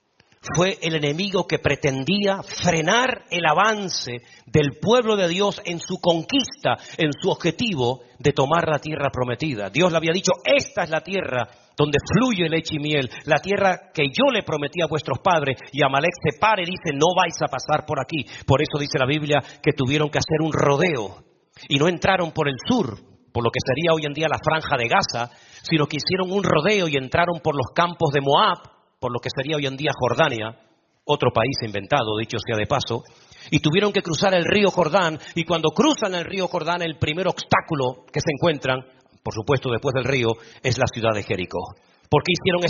Fue el enemigo que pretendía frenar el avance del pueblo de Dios en su conquista, en su objetivo de tomar la tierra prometida. Dios le había dicho, esta es la tierra donde fluye leche y miel, la tierra que yo le prometí a vuestros padres. Y Amalek se para y dice, no vais a pasar por aquí. Por eso dice la Biblia que tuvieron que hacer un rodeo y no entraron por el sur, por lo que sería hoy en día la franja de Gaza, sino que hicieron un rodeo y entraron por los campos de Moab, por lo que sería hoy en día Jordania, otro país inventado, dicho sea de paso, y tuvieron que cruzar el río Jordán, y cuando cruzan el río Jordán, el primer obstáculo que se encuentran, por supuesto después del río, es la ciudad de Jericó. ¿Por qué hicieron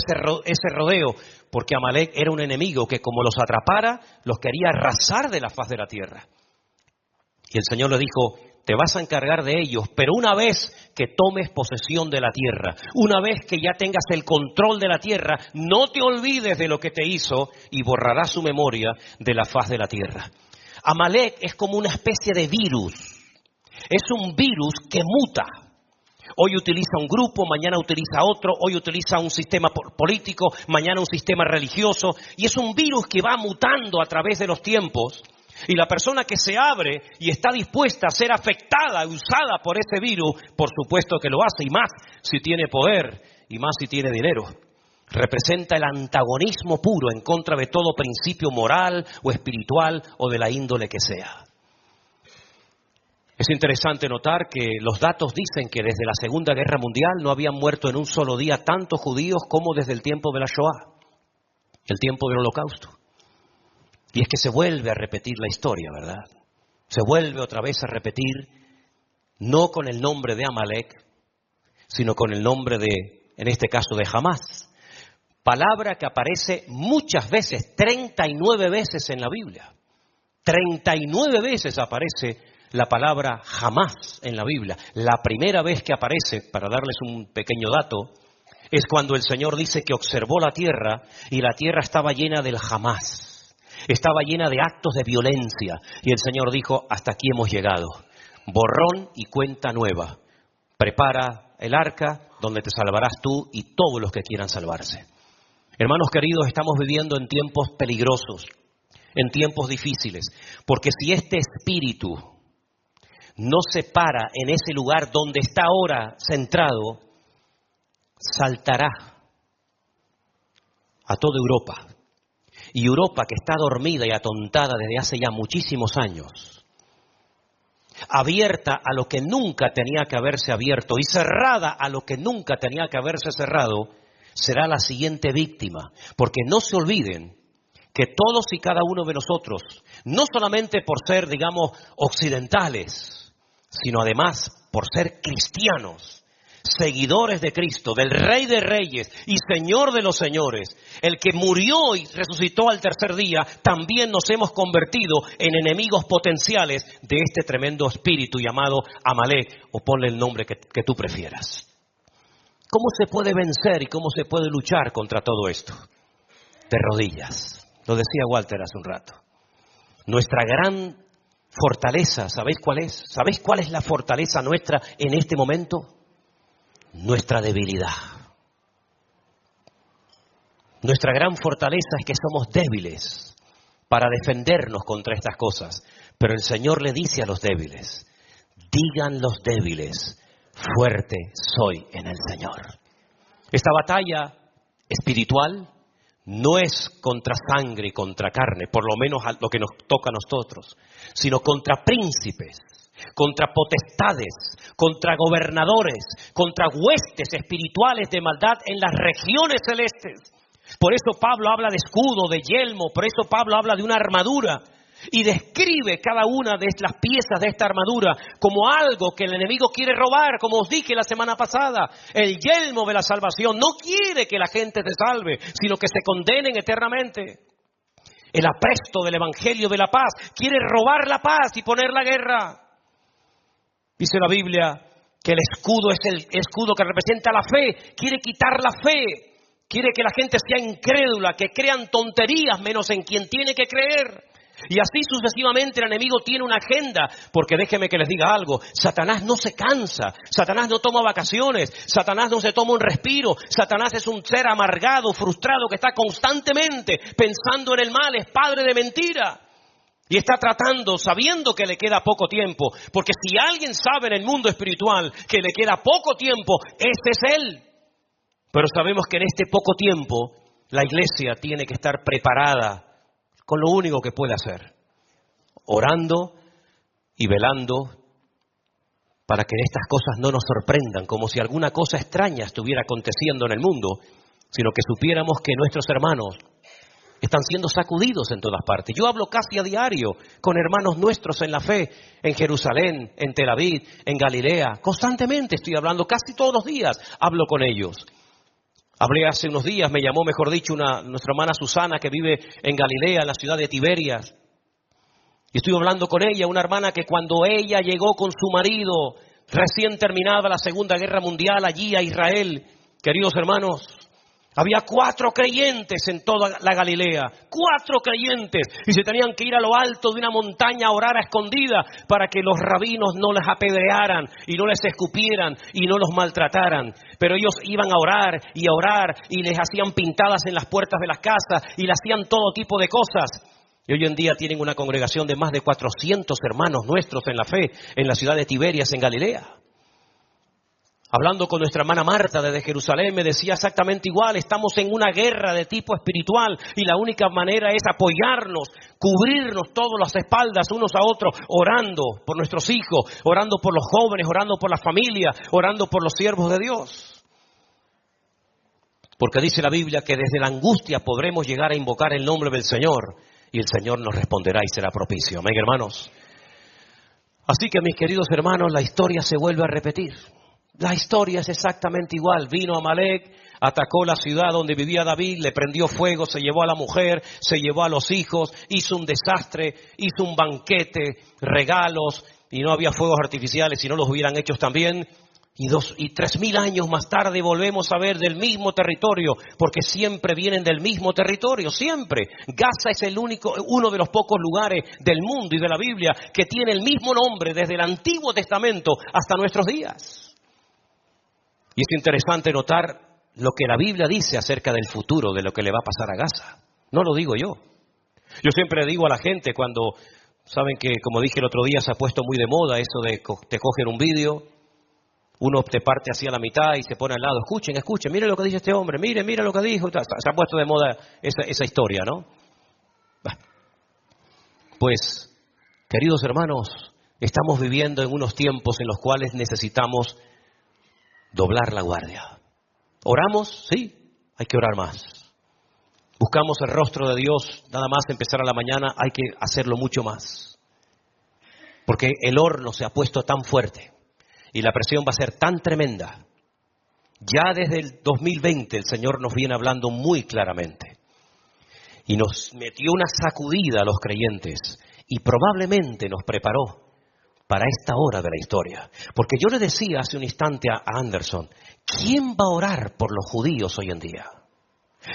ese rodeo? Porque Amalek era un enemigo que como los atrapara, los quería arrasar de la faz de la tierra. Y el Señor le dijo, te vas a encargar de ellos, pero una vez que tomes posesión de la tierra, una vez que ya tengas el control de la tierra, no te olvides de lo que te hizo y borrarás su memoria de la faz de la tierra. Amalek es como una especie de virus, es un virus que muta. Hoy utiliza un grupo, mañana utiliza otro, hoy utiliza un sistema político, mañana un sistema religioso, y es un virus que va mutando a través de los tiempos. Y la persona que se abre y está dispuesta a ser afectada, usada por ese virus, por supuesto que lo hace, y más si tiene poder, y más si tiene dinero. Representa el antagonismo puro en contra de todo principio moral o espiritual o de la índole que sea. Es interesante notar que los datos dicen que desde la Segunda Guerra Mundial no habían muerto en un solo día tantos judíos como desde el tiempo de la Shoah, el tiempo del Holocausto. Y es que se vuelve a repetir la historia, ¿verdad? Se vuelve otra vez a repetir, no con el nombre de Amalek, sino con el nombre de, en este caso, de Hamás. Palabra que aparece muchas veces, 39 veces en la Biblia. 39 veces aparece la palabra Hamás en la Biblia. La primera vez que aparece, para darles un pequeño dato, es cuando el Señor dice que observó la tierra y la tierra estaba llena del Hamás. Estaba llena de actos de violencia y el Señor dijo, hasta aquí hemos llegado. Borrón y cuenta nueva. Prepara el arca donde te salvarás tú y todos los que quieran salvarse. Hermanos queridos, estamos viviendo en tiempos peligrosos, en tiempos difíciles, porque si este espíritu no se para en ese lugar donde está ahora centrado, saltará a toda Europa. Y Europa, que está dormida y atontada desde hace ya muchísimos años, abierta a lo que nunca tenía que haberse abierto y cerrada a lo que nunca tenía que haberse cerrado, será la siguiente víctima. Porque no se olviden que todos y cada uno de nosotros, no solamente por ser, digamos, occidentales, sino además por ser cristianos, seguidores de Cristo, del Rey de Reyes y Señor de los Señores, el que murió y resucitó al tercer día, también nos hemos convertido en enemigos potenciales de este tremendo espíritu llamado Amalek, o ponle el nombre que tú prefieras. ¿Cómo se puede vencer y cómo se puede luchar contra todo esto? De rodillas. Lo decía Walter hace un rato. Nuestra gran fortaleza, ¿sabéis cuál es? ¿Sabéis cuál es la fortaleza nuestra en este momento? Nuestra debilidad. Nuestra gran fortaleza es que somos débiles para defendernos contra estas cosas. Pero el Señor le dice a los débiles, digan los débiles, fuerte soy en el Señor. Esta batalla espiritual no es contra sangre y contra carne, por lo menos lo que nos toca a nosotros, sino contra príncipes, contra potestades, contra gobernadores, contra huestes espirituales de maldad en las regiones celestes. Por eso Pablo habla de escudo, de yelmo, por eso Pablo habla de una armadura y describe cada una de las piezas de esta armadura como algo que el enemigo quiere robar, como os dije la semana pasada. El yelmo de la salvación no quiere que la gente se salve, sino que se condenen eternamente. El apresto del evangelio de la paz quiere robar la paz y poner la guerra. Dice la Biblia que el escudo es el escudo que representa la fe. Quiere quitar la fe. Quiere que la gente sea incrédula, que crean tonterías menos en quien tiene que creer. Y así sucesivamente el enemigo tiene una agenda, porque déjeme que les diga algo, Satanás no se cansa, Satanás no toma vacaciones, Satanás no se toma un respiro, Satanás es un ser amargado, frustrado, que está constantemente pensando en el mal, es padre de mentira. Y está tratando, sabiendo que le queda poco tiempo, porque si alguien sabe en el mundo espiritual que le queda poco tiempo, ese es él. Pero sabemos que en este poco tiempo la iglesia tiene que estar preparada con lo único que puede hacer, orando y velando para que estas cosas no nos sorprendan, como si alguna cosa extraña estuviera aconteciendo en el mundo, sino que supiéramos que nuestros hermanos están siendo sacudidos en todas partes. Yo hablo casi a diario con hermanos nuestros en la fe, en Jerusalén, en Tel Aviv, en Galilea. Constantemente estoy hablando, casi todos los días hablo con ellos. Hablé hace unos días, me llamó, mejor dicho, nuestra hermana Susana, que vive en Galilea, en la ciudad de Tiberias. Y estuve hablando con ella, una hermana que cuando ella llegó con su marido, recién terminada la Segunda Guerra Mundial, allí a Israel, queridos hermanos, había 4 creyentes en toda la Galilea, 4 creyentes, y se tenían que ir a lo alto de una montaña a orar a escondida para que los rabinos no les apedrearan y no les escupieran y no los maltrataran. Pero ellos iban a orar y les hacían pintadas en las puertas de las casas y le hacían todo tipo de cosas. Y hoy en día tienen una congregación de más de 400 hermanos nuestros en la fe en la ciudad de Tiberias, en Galilea. Hablando con nuestra hermana Marta desde Jerusalén, me decía exactamente igual, estamos en una guerra de tipo espiritual y la única manera es apoyarnos, cubrirnos todas las espaldas unos a otros, orando por nuestros hijos, orando por los jóvenes, orando por la familia, orando por los siervos de Dios. Porque dice la Biblia que desde la angustia podremos llegar a invocar el nombre del Señor y el Señor nos responderá y será propicio. Amén, hermanos. Así que, mis queridos hermanos, la historia se vuelve a repetir. La historia es exactamente igual. Vino Amalek, atacó la ciudad donde vivía David, le prendió fuego, se llevó a la mujer, se llevó a los hijos, hizo un desastre, hizo un banquete, regalos, y no había fuegos artificiales, si no los hubieran hecho también. Y 3.000 años más tarde volvemos a ver del mismo territorio, porque siempre vienen del mismo territorio, siempre. Gaza es uno de los pocos lugares del mundo y de la Biblia que tiene el mismo nombre desde el Antiguo Testamento hasta nuestros días. Y es interesante notar lo que la Biblia dice acerca del futuro, de lo que le va a pasar a Gaza. No lo digo yo. Yo siempre le digo a la gente cuando, saben que, como dije el otro día, se ha puesto muy de moda eso de te cogen un vídeo, uno te parte así a la mitad y se pone al lado. Escuchen, miren lo que dice este hombre, miren lo que dijo. Se ha puesto de moda esa historia, ¿no? Pues, queridos hermanos, estamos viviendo en unos tiempos en los cuales necesitamos doblar la guardia. ¿Oramos? Sí, hay que orar más. Buscamos el rostro de Dios, nada más empezar a la mañana, hay que hacerlo mucho más. Porque el horno se ha puesto tan fuerte y la presión va a ser tan tremenda. Ya desde el 2020 el Señor nos viene hablando muy claramente. Y nos metió una sacudida a los creyentes y probablemente nos preparó para esta hora de la historia. Porque yo le decía hace un instante a Anderson, ¿quién va a orar por los judíos hoy en día?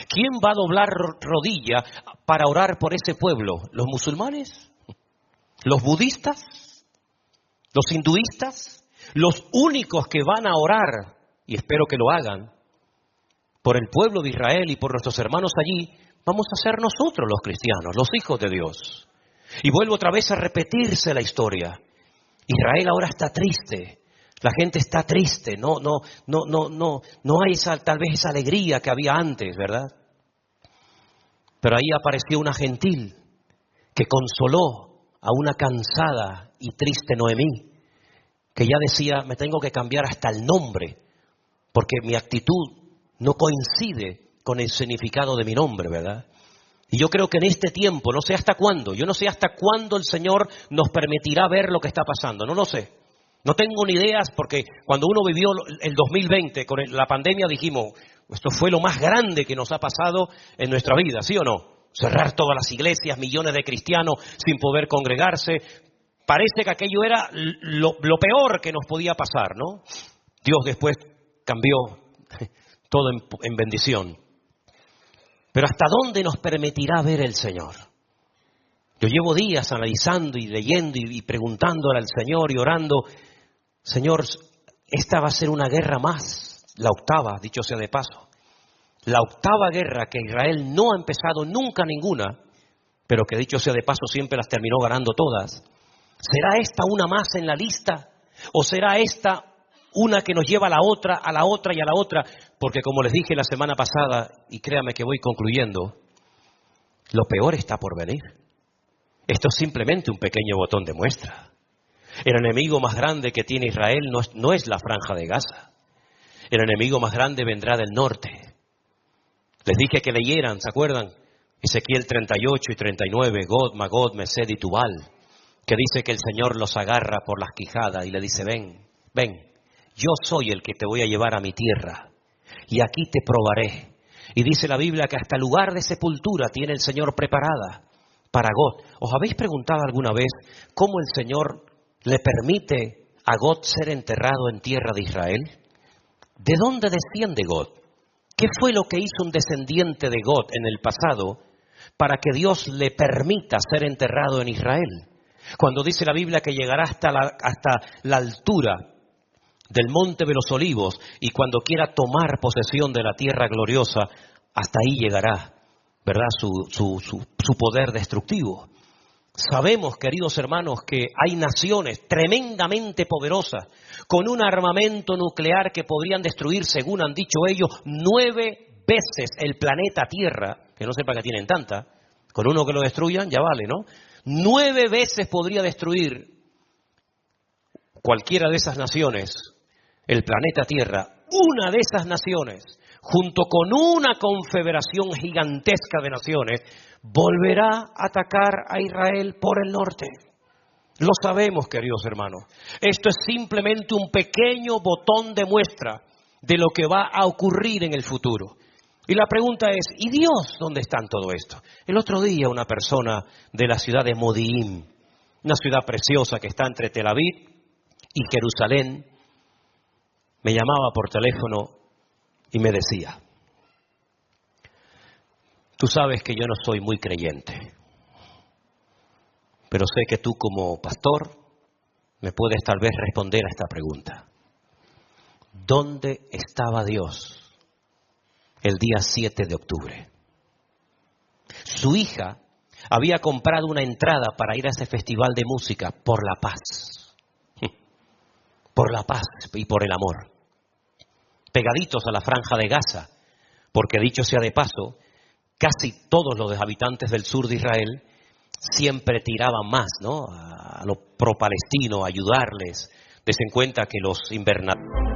¿Quién va a doblar rodilla para orar por ese pueblo? ¿Los musulmanes? ¿Los budistas? ¿Los hinduistas? Los únicos que van a orar, y espero que lo hagan, por el pueblo de Israel y por nuestros hermanos allí, vamos a ser nosotros los cristianos, los hijos de Dios. Y vuelvo otra vez a repetirse la historia. Israel ahora está triste, la gente está triste, no hay tal vez esa alegría que había antes, ¿verdad? Pero ahí apareció una gentil que consoló a una cansada y triste Noemí, que ya decía, me tengo que cambiar hasta el nombre, porque mi actitud no coincide con el significado de mi nombre, ¿verdad? Y yo creo que en este tiempo, no sé hasta cuándo, yo no sé hasta cuándo el Señor nos permitirá ver lo que está pasando, no lo sé. No tengo ni ideas porque cuando uno vivió el 2020 con la pandemia dijimos, esto fue lo más grande que nos ha pasado en nuestra vida, ¿sí o no? Cerrar todas las iglesias, millones de cristianos sin poder congregarse, parece que aquello era lo peor que nos podía pasar, ¿no? Dios después cambió todo en bendición. Pero ¿hasta dónde nos permitirá ver el Señor? Yo llevo días analizando y leyendo y preguntándole al Señor y orando. Señor, esta va a ser una guerra más, la octava, dicho sea de paso. La octava guerra que Israel no ha empezado nunca ninguna, pero que dicho sea de paso siempre las terminó ganando todas. ¿Será esta una más en la lista? ¿O será esta una que nos lleva a la otra y a la otra? Porque como les dije la semana pasada, y créame que voy concluyendo, lo peor está por venir. Esto es simplemente un pequeño botón de muestra. El enemigo más grande que tiene Israel no es la franja de Gaza. El enemigo más grande vendrá del norte. Les dije que leyeran, ¿se acuerdan? Ezequiel 38 y 39, God, Magod, Mesed y Tubal, que dice que el Señor los agarra por las quijadas y le dice, ven, yo soy el que te voy a llevar a mi tierra y aquí te probaré. Y dice la Biblia que hasta lugar de sepultura tiene el Señor preparada para God. ¿Os habéis preguntado alguna vez cómo el Señor le permite a God ser enterrado en tierra de Israel? ¿De dónde desciende God? ¿Qué fue lo que hizo un descendiente de God en el pasado para que Dios le permita ser enterrado en Israel? Cuando dice la Biblia que llegará hasta la altura del monte de los olivos y cuando quiera tomar posesión de la tierra gloriosa, hasta ahí llegará, ¿verdad? Su poder destructivo. Sabemos, queridos hermanos, que hay naciones tremendamente poderosas con un armamento nuclear que podrían destruir, según han dicho ellos, 9 veces el planeta Tierra, que no sepa que tienen tanta. Con uno que lo destruyan ya vale, ¿no? 9 veces podría destruir cualquiera de esas naciones el planeta Tierra. Una de esas naciones, junto con una confederación gigantesca de naciones, volverá a atacar a Israel por el norte. Lo sabemos, queridos hermanos. Esto es simplemente un pequeño botón de muestra de lo que va a ocurrir en el futuro. Y la pregunta es, ¿y Dios dónde está en todo esto? El otro día una persona de la ciudad de Modi'in, una ciudad preciosa que está entre Tel Aviv y Jerusalén, me llamaba por teléfono y me decía, tú sabes que yo no soy muy creyente, pero sé que tú como pastor me puedes tal vez responder a esta pregunta. ¿Dónde estaba Dios el día 7 de octubre? Su hija había comprado una entrada para ir a ese festival de música por la paz y por el amor, pegaditos a la franja de Gaza, porque dicho sea de paso, casi todos los habitantes del sur de Israel siempre tiraban más, ¿no?, a lo pro-palestino, a ayudarles. Desen cuenta que los invernadores